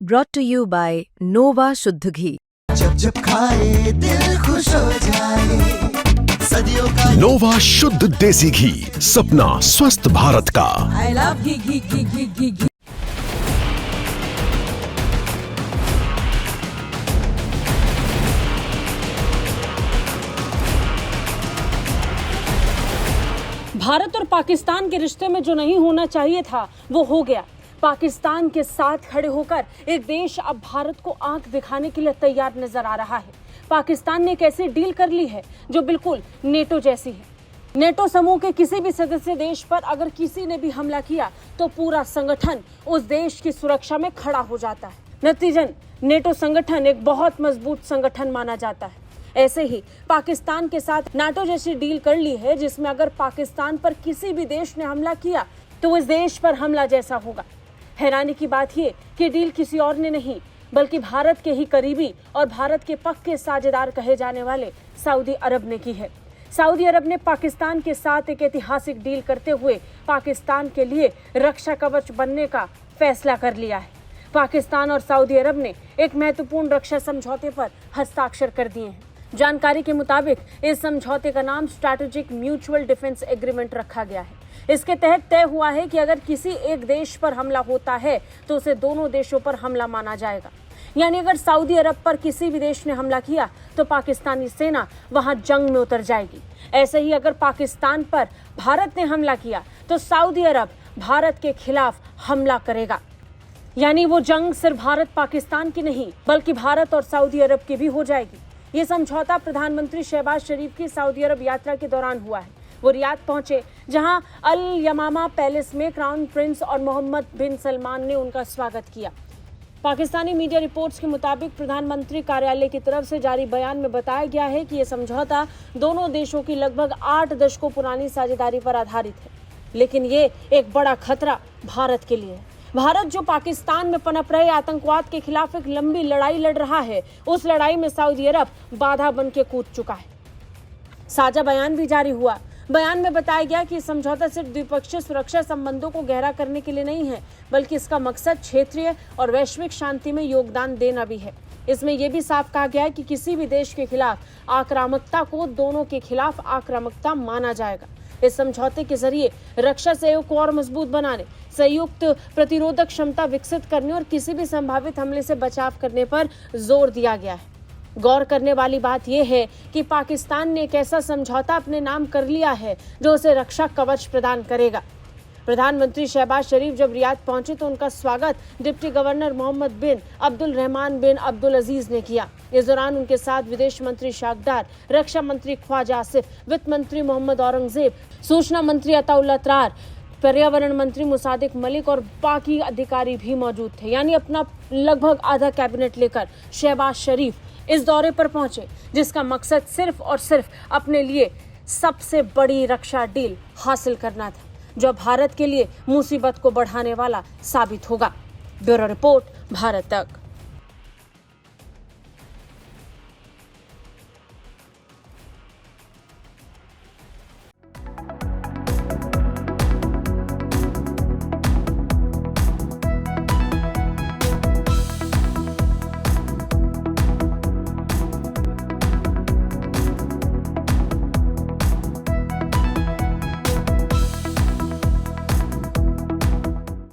brought to you by Nova शुद्ध घी। जब जब खाए दिल खुश हो जाए, सदियों का नोवा शुद्ध देसी घी, सपना स्वस्थ भारत का। I love घी घी घी घी घी घी। भारत और पाकिस्तान के रिश्ते में जो नहीं होना चाहिए था वो हो गया। पाकिस्तान के साथ खड़े होकर एक देश अब भारत को आंख दिखाने के लिए तैयार नजर आ रहा है। पाकिस्तान ने एक ऐसी डील कर ली है जो बिल्कुल नेटो जैसी है। नेटो समूह के किसी भी सदस्य देश पर अगर किसी ने भी हमला किया तो पूरा संगठन उस देश की सुरक्षा में खड़ा हो जाता है। नतीजन नेटो संगठन एक बहुत मजबूत संगठन माना जाता है। ऐसे ही पाकिस्तान के साथ नाटो जैसी डील कर ली है जिसमें अगर पाकिस्तान पर किसी भी देश ने हमला किया तो उस देश पर हमला जैसा होगा। हैरानी की बात यह कि डील किसी और ने नहीं बल्कि भारत के ही करीबी और भारत के पक्के साझेदार कहे जाने वाले सऊदी अरब ने की है। सऊदी अरब ने पाकिस्तान के साथ एक ऐतिहासिक डील करते हुए पाकिस्तान के लिए रक्षा कवच बनने का फैसला कर लिया है। पाकिस्तान और सऊदी अरब ने एक महत्वपूर्ण रक्षा समझौते पर हस्ताक्षर कर दिए हैं। जानकारी के मुताबिक इस समझौते का नाम स्ट्रैटेजिक म्यूचुअल डिफेंस एग्रीमेंट रखा गया है। इसके तहत तय हुआ है कि अगर किसी एक देश पर हमला होता है तो उसे दोनों देशों पर हमला माना जाएगा। यानी अगर सऊदी अरब पर किसी भी देश ने हमला किया तो पाकिस्तानी सेना वहां जंग में उतर जाएगी। ऐसे ही अगर पाकिस्तान पर भारत ने हमला किया तो सऊदी अरब भारत के खिलाफ हमला करेगा। यानी वो जंग सिर्फ भारत पाकिस्तान की नहीं बल्कि भारत और सऊदी अरब की भी हो जाएगी। ये समझौता प्रधानमंत्री शहबाज शरीफ की सऊदी अरब यात्रा के दौरान हुआ है। वो रियाद पहुंचे जहां अल यमामा पैलेस में क्राउन प्रिंस और मोहम्मद बिन सलमान ने उनका स्वागत किया। पाकिस्तानी मीडिया रिपोर्ट्स के मुताबिक प्रधानमंत्री कार्यालय की तरफ से जारी बयान में बताया गया है कि यह समझौता दोनों देशों की लगभग 8 दशकों पुरानी साझेदारी पर आधारित है। लेकिन ये एक बड़ा खतरा भारत के लिए है। भारत जो पाकिस्तान में पनप रहे आतंकवाद के खिलाफ एक लंबी लड़ाई लड़ रहा है, उस लड़ाई में सऊदी अरब बाधा बन के कूद चुका है। साझा बयान भी जारी हुआ। बयान में बताया गया कि समझौता सिर्फ द्विपक्षीय सुरक्षा संबंधों को गहरा करने के लिए नहीं है बल्कि इसका मकसद क्षेत्रीय और वैश्विक शांति में योगदान देना भी है। इसमें यह भी साफ कहा गया है कि किसी भी देश के खिलाफ आक्रामकता को दोनों के खिलाफ आक्रामकता माना जाएगा। इस समझौते के जरिए रक्षा सहयोग को और मजबूत बनाने, संयुक्त प्रतिरोधक क्षमता विकसित करने और किसी भी संभावित हमले से बचाव करने पर जोर दिया गया है। गौर करने वाली बात यह है कि पाकिस्तान ने एक ऐसा समझौता अपने नाम कर लिया है जो उसे रक्षा कवच प्रदान करेगा। प्रधानमंत्री शहबाज शरीफ जब रियाद पहुंचे तो उनका स्वागत डिप्टी गवर्नर मोहम्मद बिन अब्दुल रहमान बिन अब्दुल अजीज ने किया। इस दौरान उनके साथ विदेश मंत्री शाकदार, रक्षा मंत्री ख्वाजा आसिफ, वित्त मंत्री मोहम्मद औरंगजेब, सूचना मंत्री अताउल्ला त्रार, पर्यावरण मंत्री मुसादिक मलिक और बाकी अधिकारी भी मौजूद थे। यानी अपना लगभग आधा कैबिनेट लेकर शहबाज शरीफ इस दौरे पर पहुंचे जिसका मकसद सिर्फ और सिर्फ अपने लिए सबसे बड़ी रक्षा डील हासिल करना था जो भारत के लिए मुसीबत को बढ़ाने वाला साबित होगा। ब्यूरो रिपोर्ट, भारत तक।